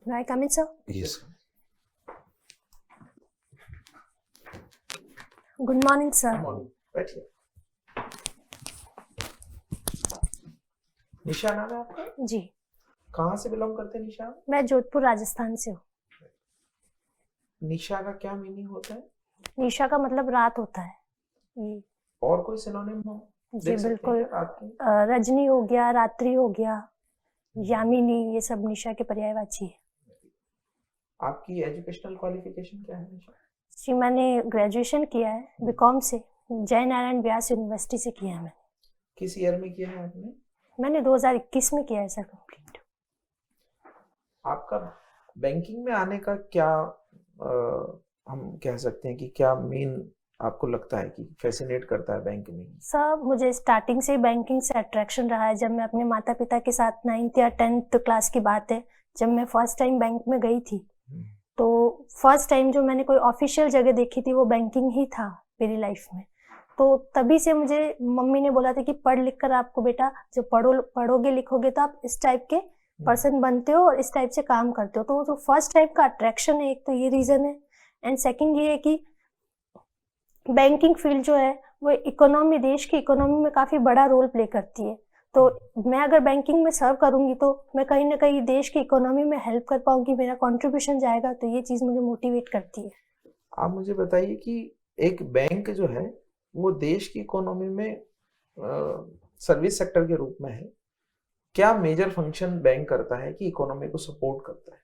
May I come in, sir? Yes. Good morning, sir. Morning. बैठिए। निशा नाम है आपका? जी, कहाँ से बिलोंग करते हैं निशा? मैं जोधपुर राजस्थान से हूँ। निशा का क्या मीनिंग होता है? निशा का मतलब रात होता है। ये और कोई सिनोनिम हो? जी देख सकते हैं बिल्कुल। क्या रात की? रजनी हो गया, रात्रि हो गया, यामिनी, ये सब निशा के पर्यायवाची है। आपकी एजुकेशनल क्वालिफिकेशन क्या है निशा? जी, मैंने ग्रेजुएशन किया है बीकॉम से, जय नारायण व्यास यूनिवर्सिटी से किया है। किस ईयर में किया है आपने? मैंने 2021 में किया है सर कंप्लीट। आपका बैंकिंग में आने का क्या हम कह सकते हैं कि क्या मेन आपको लगता है कि फैसिनेट करता है बैंक में? सर, मुझे स्टार्टिंग से बैंकिंग से अट्रैक्शन रहा है। जब मैं अपने माता पिता के साथ 9th या 10th क्लास की बात है, जब मैं फर्स्ट टाइम बैंक में गई थी, तो फर्स्ट टाइम जो मैंने कोई ऑफिशियल जगह देखी थी वो बैंकिंग ही था मेरी लाइफ में। तो तभी से मुझे मम्मी ने बोला था कि पढ़ लिख कर आपको बेटा, जब पढ़ोगे लिखोगे तो आप इस टाइप के पर्सन बनते हो और इस टाइप से काम करते हो। तो जो फर्स्ट टाइप का अट्रैक्शन है, एक तो ये रीज़न है, एंड सेकंड ये है कि बैंकिंग फील्ड जो है वो इकोनॉमी, देश की इकोनॉमी में काफ़ी बड़ा रोल प्ले करती है। तो मैं अगर बैंकिंग में सर्व करूंगी तो मैं कहीं ना कहीं देश की इकोनॉमी में हेल्प कर पाऊंगी, मेरा कंट्रीब्यूशन जाएगा। तो ये चीज़ मुझे मोटिवेट करती है। आप मुझे बताइए कि एक बैंक जो है वो देश की इकोनॉमी में सर्विस सेक्टर के रूप में है, क्या मेजर फंक्शन बैंक करता है कि इकोनॉमी को सपोर्ट करता है?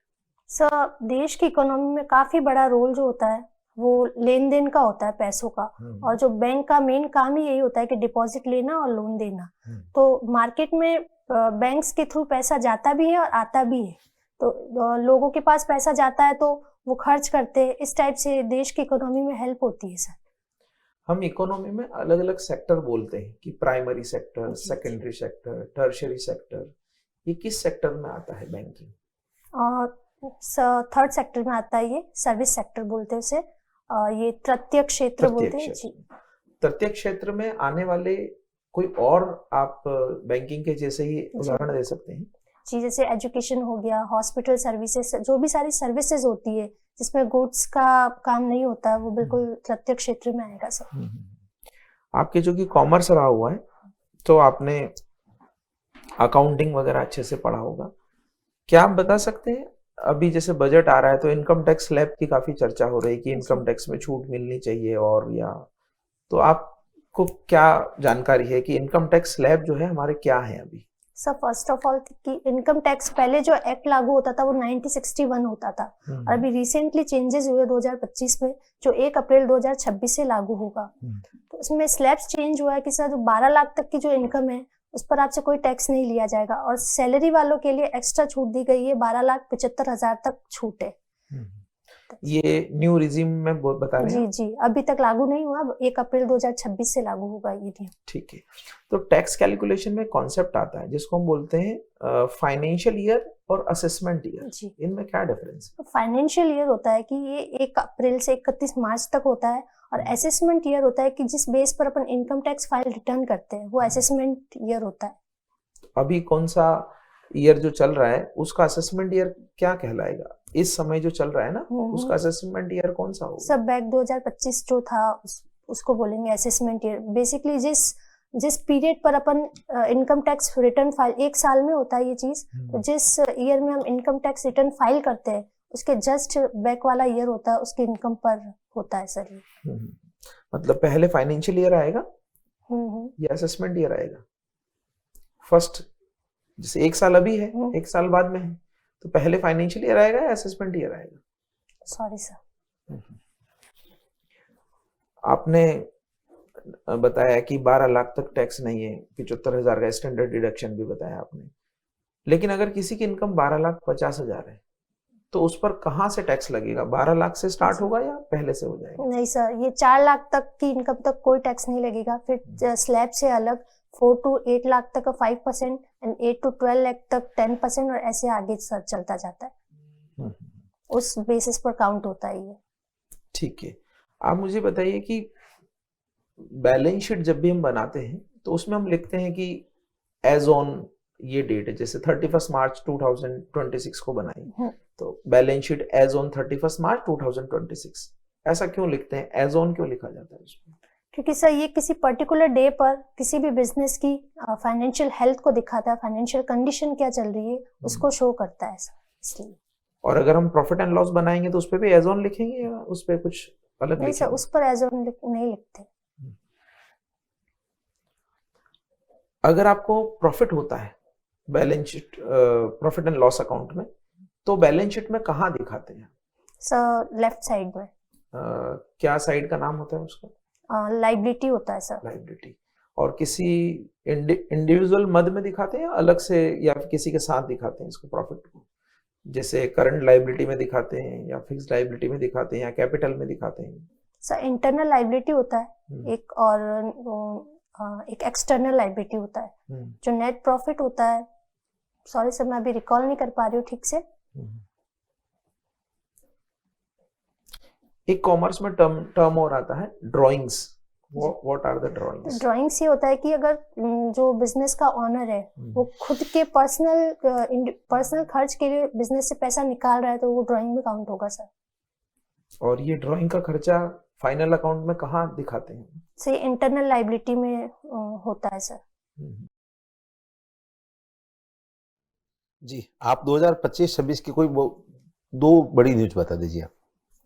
सर, देश की इकोनॉमी में काफ़ी बड़ा रोल जो होता है वो लेन देन का होता है, पैसों का। और जो बैंक का मेन काम ही यही होता है कि डिपॉजिट लेना और लोन देना। तो मार्केट में बैंक्स के थ्रू पैसा जाता भी है और आता भी है। तो लोगों के पास पैसा जाता है तो वो खर्च करते हैं। इस टाइप से देश की इकोनॉमी में हेल्प होती है सर। हम इकोनॉमी में अलग अलग सेक्टर बोलते हैं कि primary sector, secondary sector, tertiary sector, ये किस सेक्टर में आता है बैंकिंग? और थर्ड सेक्टर में आता है, ये सर्विस सेक्टर बोलते हैं उसे। ये तृतीय क्षेत्र बोलते हैं जी। तृतीय क्षेत्र में आने वाले कोई और आप बैंकिंग के जैसे ही उदाहरण दे सकते हैं? जी, जैसे एजुकेशन हो गया, हॉस्पिटल सर्विसेज, जो भी सारी सर्विसेज होती है जिसमें गुड्स का काम नहीं होता है, वो बिल्कुल तृतीय क्षेत्र में आएगा सर। आपके जो कि कॉमर्स रहा हुआ है तो आपने अकाउंटिंग वगैरह अच्छे से पढ़ा होगा, क्या आप बता सकते हैं अभी जैसे बजट आ रहा है तो इनकम टैक्स स्लैब की काफी चर्चा हो रही है कि इनकम टैक्स में छूट मिलनी चाहिए, और या तो आपको क्या जानकारी है कि इनकम टैक्स स्लैब जो है हमारे क्या है अभी? सर, फर्स्ट ऑफ ऑल कि इनकम टैक्स पहले जो एक्ट लागू होता था वो 1961 होता था, और अभी रिसेंटली चेंजेस हुए 2025 में, जो 1 अप्रैल 2026 से लागू होगा। तो इसमें स्लैब्स चेंज हुआ है कि सर जो 12 लाख तक की जो इनकम है उस पर आपसे कोई टैक्स नहीं लिया जाएगा, और सैलरी वालों के लिए एक्स्ट्रा छूट दी गई है, 12,75,000 तक छूट है। ये न्यू रिजीम में बता रहे हैं? जी जी, अभी तक लागू नहीं हुआ, 1 अप्रैल 2026 से लागू होगा ये नियम। ठीक है। तो टैक्स कैलकुलेशन में कॉन्सेप्ट आता है जिसको हम बोलते हैं फाइनेंशियल ईयर और असेसमेंट ईयर, इनमें क्या डिफरेंस है? फाइनेंशियल ईयर होता है कि ये 1 अप्रैल से 31 मार्च तक होता है, और असेसमेंट ईयर होता है कि जिस बेस पर अपन इनकम टैक्स फाइल रिटर्न करते हैं वो असेसमेंट ईयर होता है। अभी कौन सा ईयर जो चल रहा है उसका असेसमेंट ईयर क्या कहलाएगा? इस समय जो चल रहा है ना उसका असेसमेंट ईयर कौन सा होगा? सब बैक 2025 जो था उसको बोलेंगे असेसमेंट ईयर। बेसिकली जिस पीरियड पर अपन इनकम टैक्स रिटर्न फाइल, 1 साल में होता है ये चीज, तो जिस ईयर में हम इनकम टैक्स रिटर्न फाइल करते हैं उसके जस्ट बैक वाला ईयर होता है, उसके इनकम पर होता है सर। मतलब पहले फाइनेंशियल ईयर आएगा या असेसमेंट ईयर आएगा? फर्स्ट जैसे 1 साल अभी है, 1 साल बाद में है, तो पहले फाइनेंशियल ईयर आएगा या असेसमेंट ईयर आएगा? Sorry sir. आपने बताया कि 12 लाख तक टैक्स नहीं है, 75,000 का स्टैंडर्ड डिडक्शन भी बताया आपने, लेकिन अगर किसी की इनकम 12,50,000 है तो उस पर कहाँ से टैक्स लगेगा? 12 लाख से स्टार्ट होगा या पहले से हो जाएगा? नहीं सर, ये 4 लाख तक की इनकम तक कोई टैक्स नहीं लगेगा। फिर स्लैब से अलग 4 to 8 लाख तक का 5% एंड 8 to 12 लाख तक 10%, और ऐसे आगे सर चलता जाता है। उस बेसिस पर काउंट होता है ये। ठीक है। आप मुझे बताइए कि बैलेंस शीट जब भी हम बनाते हैं तो उसमें हम लिखते हैं कि एज ऑन ये डेट है, जैसे 31 मार्च 2026 को बनाई, तो बैलेंस शीट एज ऑन 31 मार्च 2026, ऐसा क्यों लिखते हैं, एज ऑन क्यों लिखा जाता है उसमें? क्योंकि सर ये किसी पर्टिकुलर डे पर किसी भी बिजनेस की फाइनेंशियल हेल्थ को दिखाता है, फाइनेंशियल कंडीशन क्या चल रही है उसको शो करता है सर, इसलिए। और अगर हम प्रॉफिट एंड लॉस बनाएंगे तो उस पे भी एज ऑन लिखेंगे या उस पे कुछ अलग नहीं सर, लिखेंगे? उस पर एज ऑन नहीं लिखते। अगर आपको प्रॉफिट होता है balance sheet, profit and loss account में, तो बैलेंस शीट में कहाँ दिखाते हैं सर लेफ्ट साइड में। क्या साइड का नाम होता है उसका? लाइबिलिटी होता है सर। लाइबिलिटी। और किसी इंडिविजुअल मद में दिखाते हैं या अलग से, या फिर किसी के साथ दिखाते हैं इसको, प्रॉफिट को? जैसे करंट लाइबिलिटी में दिखाते हैं या फिक्स्ड लाइबिलिटी में दिखाते हैं या कैपिटल में दिखाते हैं? सर इंटरनल लाइबिलिटी होता है एक, और एक एक्सटर्नल लाइबिलिटी होता है। जो नेट प्रॉफिट होता है, सॉरी सर मैं अभी रिकॉल नहीं कर पा रही हूँ ठीक से। एक कॉमर्स में टर्म और आता है drawings. What are the drawings? Drawings ये होता है कि अगर जो बिजनेस का ओनर है वो खुद के पर्सनल खर्च के लिए बिजनेस से पैसा निकाल रहा है तो वो ड्राइंग में काउंट होगा सर। और ये ड्राइंग का खर्चा फाइनल अकाउंट में कहाँ दिखाते हैं? सर इंटरनल लाइबिलिटी में होता है सर। जी, आप 2025-26 की कोई दो बड़ी न्यूज बता दीजिए आप।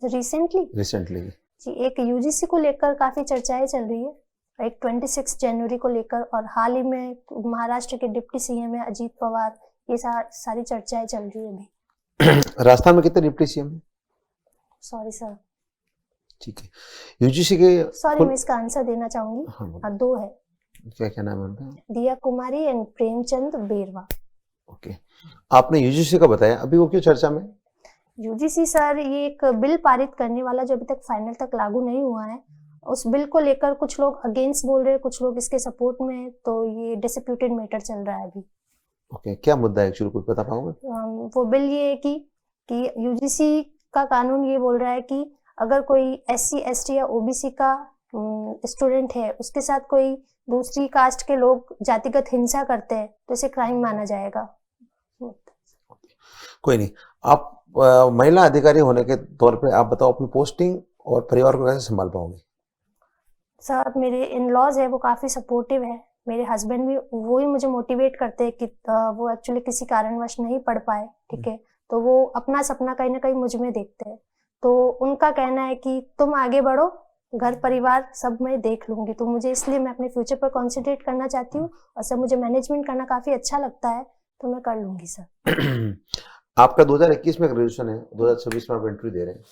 रिसेंटली जी, एक यूजीसी को लेकर काफी चर्चाएं चल रही है, एक 26 जनवरी को लेकर, और हाल ही में महाराष्ट्र के डिप्टी सीएम है अजीत पवार, ये सारी चर्चाएं चल रही है अभी। राजस्थान में कितने डिप्टी सीएम है? सॉरी सर, ठीक है। यूजीसी के, सॉरी मैं इसका आंसर देना चाहूंगी। हाँ, दो है। क्या नाम है उनका? दिया कुमारी एंड प्रेमचंद बेरवा। ओके, आपने यूजीसी का बताया, अभी वो क्यों चर्चा में? यूजीसी सर ये एक बिल पारित करने वाला जो अभी तक फाइनल तक लागू नहीं हुआ है, उस बिल को लेकर कुछ लोग अगेंस्ट बोल रहे हैं, कुछ लोग इसके सपोर्ट में है, तो ये डिस्प्यूटेड मैटर चल रहा है अभी। ओके, क्या मुद्दा है एक्चुअली, कुछ बता पाओगे? वो बिल ये है कि यूजीसी का कानून ये बोल रहा है कि अगर कोई SC ST या OBC का स्टूडेंट है, उसके साथ कोई दूसरी कास्ट के लोग जातिगत हिंसा करते हैं तो इसे क्राइम माना जाएगा। कोई नहीं, आप महिला अधिकारी होने के तौर पे आप बताओ अपनी पोस्टिंग और परिवार को कैसे संभाल पाओगे? सर मेरे इन-लॉज है वो काफी सपोर्टिव है, मेरे हस्बैंड भी वो ही मुझे मोटिवेट करते हैं कि वो एक्चुअली किसी कारणवश नहीं पढ़ पाए, ठीक है, तो वो अपना सपना कहीं ना कहीं मुझ में देखते हैं, तो उनका कहना है कि तुम आगे बढ़ो, घर परिवार सब मैं देख लूंगी, तो मुझे इसलिए मैं अपने फ्यूचर पर कॉन्सेंट्रेट करना चाहती हूँ, और सर मुझे मैनेजमेंट करना काफी अच्छा लगता है तो मैं कर लूंगी सर। आपका 2021 में ग्रेजुएशन है, 2026 में आप एंट्री दे रहे हैं।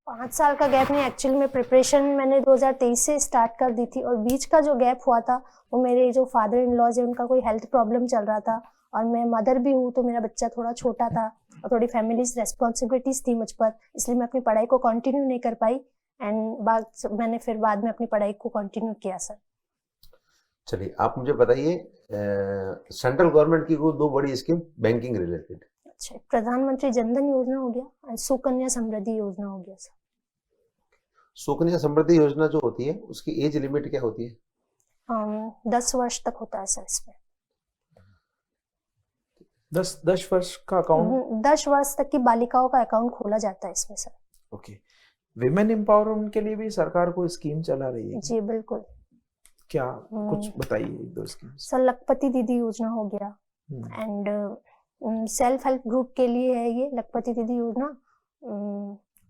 5 साल का गैप नहीं, एक्चुअली में प्रिपरेशन मैंने 2023 से स्टार्ट कर दी थी, और बीच का जो गैप हुआ था वो मेरे जो फादर इन लॉज है उनका कोई हेल्थ प्रॉब्लम चल रहा था, और मैं मदर भी हूँ तो मेरा बच्चा थोड़ा छोटा था और थोड़ी फैमिली रेस्पॉन्सिबिलिटीज थी मुझ पर, इसलिए मैं अपनी पढ़ाई को कंटिन्यू नहीं कर पाई, एंड मैंने फिर बाद में अपनी पढ़ाई को कंटिन्यू किया सर। चलिए, आप मुझे बताइए सेंट्रल गवर्नमेंट की कोई दो बड़ी स्कीम बैंकिंग रिलेटेड। अच्छा, प्रधानमंत्री जनधन योजना हो गया और सुकन्या समृद्धि योजना हो गया सर। सुकन्या समृद्धि योजना जो होती है उसकी एज लिमिट क्या होती है? 10 वर्ष तक होता है सर इसमें। 10 वर्ष का अकाउंट? 10 वर्ष तक की बालिकाओं का अकाउंट खोला जाता है इसमें सर। ओके, विमेन एम्पावरमेंट के लिए भी सरकार को स्कीम चला रही है? जी बिल्कुल। क्या कुछ बताइए, एक दो स्कीम। सर लखपति दीदी योजना हो गया, एंड सेल्फ हेल्प ग्रुप के लिए है ये लखपति दीदी योजना,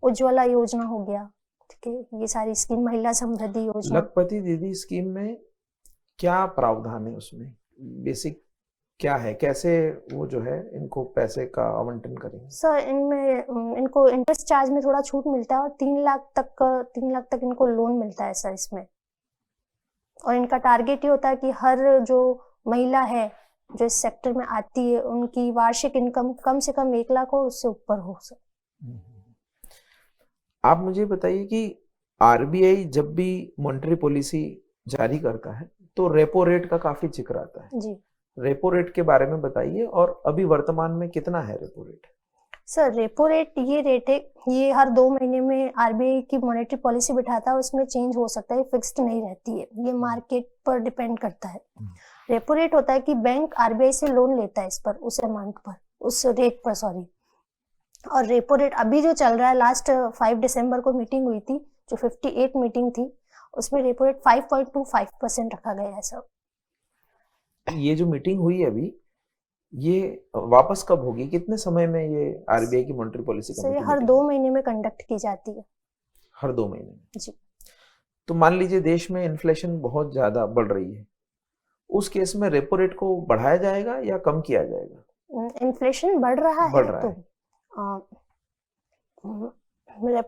उज्ज्वला योजना हो गया, ठीक है, ये सारी स्कीम, महिला समृद्धि योजना। लखपति दीदी स्कीम में क्या प्रावधान है, उसमें बेसिक क्या है, कैसे वो जो है इनको पैसे का आवंटन करेंगे? सर इनमें इनको इंटरेस्ट चार्ज में थोड़ा छूट मिलता है, और 3 लाख तक इनको लोन मिलता है सर इसमें, और इनका टारगेट ये होता है कि हर जो महिला है जो इस सेक्टर में आती है उनकी वार्षिक इनकम कम से कम 1 लाख हो, उससे ऊपर हो सर। आप मुझे बताइए कि RBI जब भी मॉनेटरी पॉलिसी जारी करता है तो रेपो रेट का काफी जिक्र आता है जी। रेपो रेट के बारे में बताइए, और अभी वर्तमान में कितना है repo rate? Sir repo rate ये रेट है, ये हर 2 महीने में RBI की मॉनेटरी पॉलिसी बिठाता है, उसमें चेंज हो सकता है, फिक्स्ड नहीं रहती है, ये मार्केट पर डिपेंड करता है। रेपो रेट होता है कि बैंक आरबीआई से लोन लेता है इस पर, उस अमाउंट पर, उस रेट पर, सॉरी। और रेपो रेट अभी जो चल रहा है, लास्ट 5 दिसंबर को मीटिंग हुई थी, जो 58 मीटिंग थी, उसमें रेपो रेट 5.25% रखा गया है सर। ये जो मीटिंग हुई है अभी, ये वापस कब होगी, कितने समय में ये आरबीआई की मॉनेटरी पॉलिसी सर ये कमेटी हर meeting 2 है? महीने में कंडक्ट की जाती है हर 2 महीने में। जी। तो मान लीजिए देश में इन्फ्लेशन बहुत ज्यादा बढ़ रही है, उस केस में रेपो रेट को बढ़ाया जाएगा या कम किया जाएगा? इन्फ्लेशन बढ़ रहा बढ़ है रहा तो है। मेरा,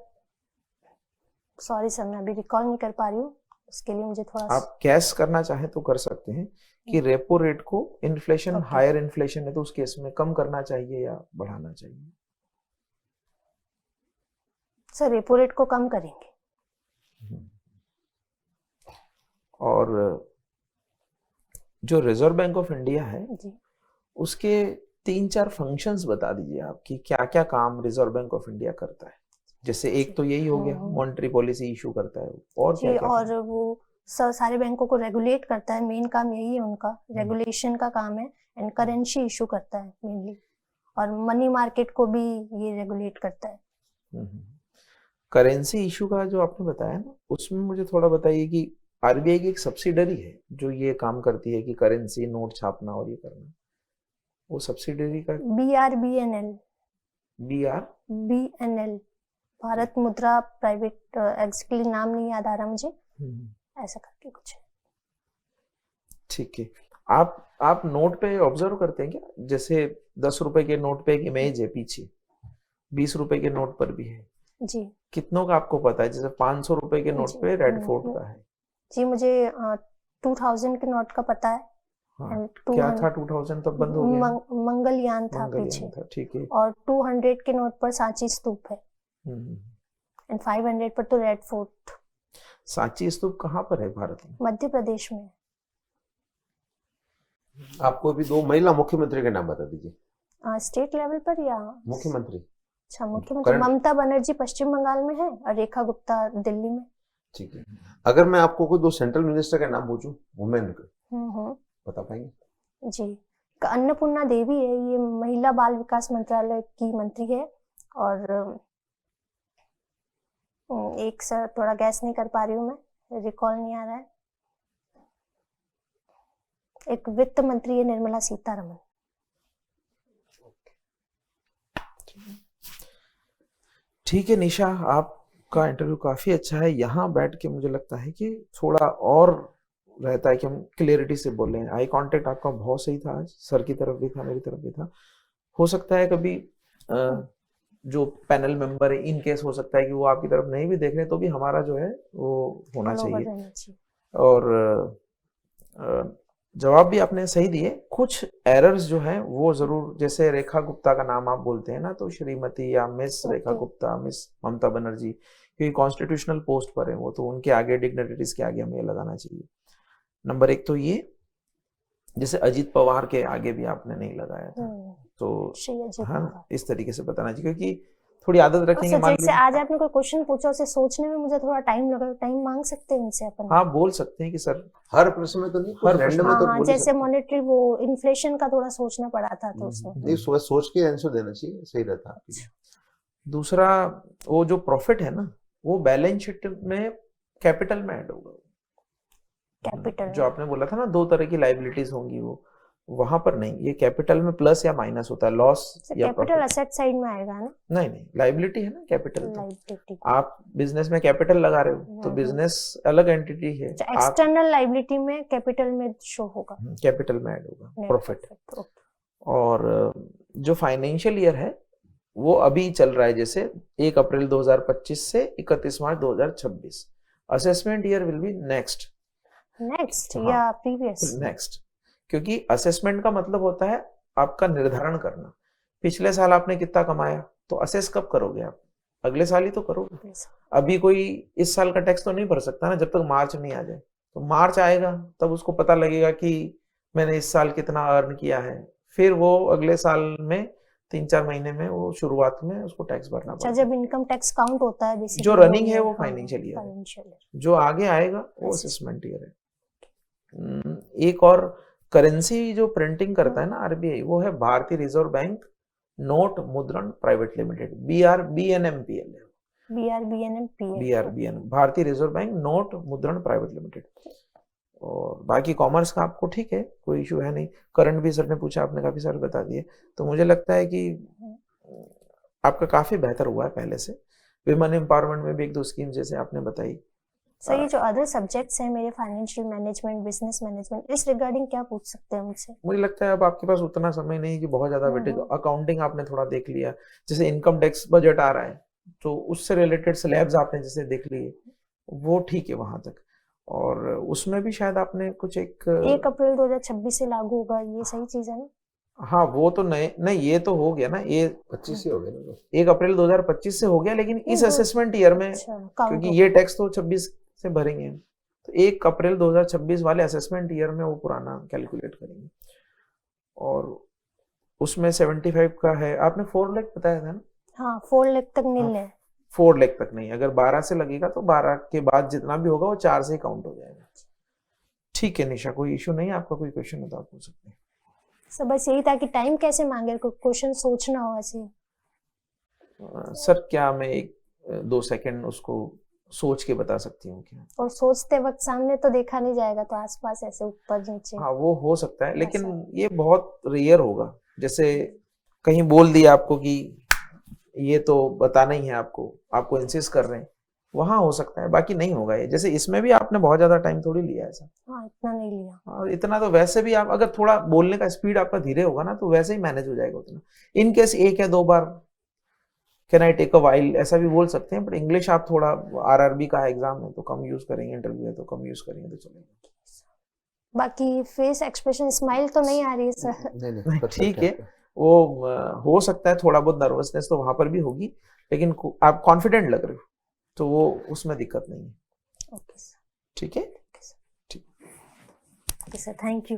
सॉरी सर मैं अभी रिकॉल नहीं कर पा रही हूँ, उसके लिए मुझे थोड़ा आप कैश करना चाहें तो कर सकते हैं कि रेपो रेट को इन्फ्लेशन, Okay. हायर इन्फ्लेशन है तो उस केस में कम करना चाहिए या बढ़ाना चाहिए? सर रेपो रेट को कम करेंगे। और जो रिजर्व बैंक ऑफ इंडिया है जी। उसके 3-4 फंक्शंस बता दीजिए आप कि क्या क्या काम रिजर्व बैंक ऑफ इंडिया करता है। जैसे एक तो यही हो गया, मॉनेटरी पॉलिसी इशू करता है, और जी, क्या क्या और वो सारे बैंकों को रेगुलेट करता है, मेन काम यही है उनका, रेगुलेशन का काम है, एंड करेंसी इशू करता है मेनली, और मनी मार्केट को भी ये रेगुलेट करता है। करेंसी इशू का जो आपने बताया ना, उसमें मुझे थोड़ा बताइए कि आरबीआई की एक सब्सिडरी है जो ये काम करती है कि करेंसी नोट छापना और ये करना, वो सब्सिडरी का BRBNL, BRBNL, भारत मुद्रा प्राइवेट, एग्जैक्टली नाम नहीं याद आ रहा मुझे, ऐसा करके कुछ है। ठीक है। आप नोट पे ऑब्जर्व करते हैं क्या? जैसे 10 रुपए के नोट पे एक इमेज है पीछे, 20 रुपए के नोट पर भी है जी। कितनों का आपको पता है? जैसे 500 रुपए के नोट पे रेड फोर्ट का है। जी मुझे 2000 के नोट का पता है। हाँ, क्या था 2000 तब बंद हो गया? मंगलयान था पीछे। था, ठीक है। और 200 के नोट पर सांची स्तूप है, एंड 500 पर तो रेड फोर्ट। सांची स्तूप कहाँ पर है भारत में? मध्य प्रदेश में। आपको भी 2 महिला मुख्यमंत्री के नाम बता दीजिए। स्टेट लेवल पर या मुख्यमंत्री? अच्छा, मुख्यमंत्री ममता बनर्जी पश्चिम बंगाल में है और रेखा गुप्ता दिल्ली में। ठीक है। अगर मैं आपको कोई 2 सेंट्रल मिनिस्टर का नाम पूछूं वुमेन के, बता पाएंगे? जी, अन्नपूर्णा देवी है, ये महिला बाल विकास मंत्रालय की मंत्री है, और एक सर थोड़ा गैस नहीं कर पा रही हूँ मैं, रिकॉल नहीं आ रहा है। एक वित्त मंत्री है निर्मला सीतारमन। ठीक है निशा, आपका इंटरव्यू काफी अच्छा है। यहाँ बैठ के मुझे लगता है कि थोड़ा और रहता है कि हम क्लियरिटी से बोलें। आई कांटेक्ट आपका बहुत सही था आज, सर की तरफ भी था, मेरी तरफ भी था। हो सकता है कभी जो पैनल मेंबर है, इन केस हो सकता है कि वो आपकी तरफ नहीं भी देख रहे, तो भी हमारा जो है वो होना चाहिए। और जवाब भी आपने सही दिए। कुछ एरर्स जो हैं वो जरूर, जैसे रेखा गुप्ता का नाम आप बोलते हैं ना, तो श्रीमती या मिस रेखा गुप्ता, मिस ममता बनर्जी, क्योंकि कॉन्स्टिट्यूशनल पोस्ट पर है वो, तो उनके आगे, डिग्निटरीज के आगे हमें लगाना चाहिए। नंबर 1 तो ये, जैसे अजीत पवार के आगे भी आपने नहीं लगाया था, तो हाँ इस तरीके से बताना चाहिए, क्योंकि थोड़ी आदत रखेंगे। जैसे आज आपने कोई क्वेश्चन पूछा, उसे सोचने में मुझे थोड़ा टाइम लगा, टाइम मांग सकते हैं इनसे अपन? हाँ बोल सकते हैं कि सर हर प्रश्न में तो नहीं, हर प्रश्न में तो हाँ, जैसे मॉनेटरी वो इन्फ्लेशन का थोड़ा सोचना पड़ा था, तो उसमें नहीं, सोच के आंसर देना चाहिए, सही रहता है। दूसरा, वो जो प्रॉफिट है ना, वो बैलेंस शीट में कैपिटल में ऐड होगा। कैपिटल जो आपने बोला था ना 2 तरह की लाइबिलिटीज होंगी, वो वहां पर नहीं, ये कैपिटल में प्लस या माइनस होता है, लॉस या कैपिटल एसेट साइड में आएगा ना? नहीं, लाइबिलिटी है ना कैपिटल। तो आप बिजनेस में कैपिटल लगा रहे हो तो बिजनेस अलग एंटिटी है, एक्सटर्नल लाइबिलिटी में कैपिटल में शो होगा, कैपिटल में ऐड होगा प्रॉफिट। और जो फाइनेंशियल ईयर है वो अभी चल रहा है, जैसे 1 अप्रैल 2025 से 31 मार्च 2026। Assessment year will be next या प्रीवियस नेक्स्ट, क्योंकि असेसमेंट का मतलब होता है आपका निर्धारण करना। पिछले साल आपने कितना कमाया, तो असेस कब करोगे आप? अगले साल ही तो करोगे। अभी कोई इस साल का टैक्स तो नहीं भर सकता ना जब तक मार्च नहीं आ जाए, तो मार्च आएगा तब उसको पता लगेगा कि मैंने इस साल कितना अर्न किया है, फिर वो अगले साल में 3-4 महीने में वो शुरुआत में उसको टैक्स भरना पड़ता है। जब इनकम टैक्स काउंट होता है बेसिकली, जो रनिंग है वो फाइनेंशियल ईयर है, जो आगे आएगा वो असेसमेंट ईयर है। एक और करेंसी जो प्रिंटिंग करता है ना आरबीआई, वो है भारतीय रिजर्व बैंक नोट मुद्रण प्राइवेट लिमिटेड, BRBNMPL है। BRBN, भारतीय रिजर्व बैंक नोट मुद्रण प्राइवेट लिमिटेड। और बाकी कॉमर्स का आपको ठीक है, कोई इशू है नहीं। करंट भी सर ने पूछा, आपने काफी सारे बता दिए, तो मुझे लगता है कि आपका काफी बेहतर हुआ है पहले से। विमेन एम्पावरमेंट में भी एक दो स्कीम जैसे आपने बताई। सर ये जो अदर सब्जेक्ट्स हैं मेरे, फाइनेंशियल मैनेजमेंट, बिजनेस मैनेजमेंट, इस रिगार्डिंग क्या पूछ सकते हैं मुझसे? मुझे लगता है अब आपके पास उतना समय नहीं कि बहुत ज्यादा वेटेज। अकाउंटिंग आपने थोड़ा देख लिया, जैसे इनकम टैक्स बजट आ रहा है तो उससे रिलेटेड स्लैब्स आपने जैसे देख लिए, वो ठीक है वहां तक। और उसमें भी शायद आपने कुछ 1 अप्रैल 2026 से लागू होगा, ये सही चीज है ना? हाँ वो तो नहीं, ये तो हो गया ना, ये 25 से हो गए ना। 1 अप्रैल 2025 से हो गया, लेकिन इस असेसमेंट ईयर में, क्योंकि ये टैक्स तो 26 से भरेंगे, तो 1 अप्रैल 2026 वाले असेसमेंट ईयर में वो पुराना कैलकुलेट करेंगे। और उसमें 75 का है, आपने 4 लाख बताया था ना? हाँ 4 लाख तक नील है। 4 लाख तक नहीं, अगर 12 से लगेगा तो 12 के बाद जितना भी होगा वो 4 से काउंट हो जाएगा। ठीक है निशा, कोई इशू नहीं है। आपका कोई क्वेश्चन हो तो आप पूछ सकते हैं। सर बस यही था कि टाइम कैसे मांगे, क्वेश्चन सोचना हो ऐसे। सर क्या मैं 1-2 सेकंड उसको सोच के बता सकती हूँ क्या? और सोचते वक्त सामने तो देखा नहीं जाएगा, तो आसपास ऐसे ऊपर नीचे। हाँ वो हो सकता है, लेकिन ये बहुत रेयर होगा। जैसे कहीं बोल दिया आपको कि ये तो बताना ही है आपको इंसिस्ट कर रहे हैं, वहां हो सकता है, बाकी नहीं होगा ये। जैसे इसमें भी आपने बहुत ज्यादा टाइम थोड़ी लिया ऐसा। हाँ इतना नहीं लिया। हाँ इतना तो वैसे भी आप अगर थोड़ा बोलने का स्पीड आपका धीरे होगा ना तो वैसे ही मैनेज हो जाएगा उतना। इन केस 1 या 2 बार can I take a while ऐसा भी बोल सकते हैं, बट इंग्लिश आप थोड़ा, आरआरबी का एग्जाम है तो कम यूज करेंगे, इंटरव्यू है तो कम यूज करेंगे तो चलेगा। बाकी फेस एक्सप्रेशन, स्माइल तो नहीं आ रही है सर? नहीं ठीक है, वो हो सकता है थोड़ा बहुत नर्वसनेस तो वहां पर भी होगी, लेकिन आप कॉन्फिडेंट लग रहे हो तो वो उसमें दिक्कत नहीं है। Okay sir. ठीक है, ओके सर, थैंक यू।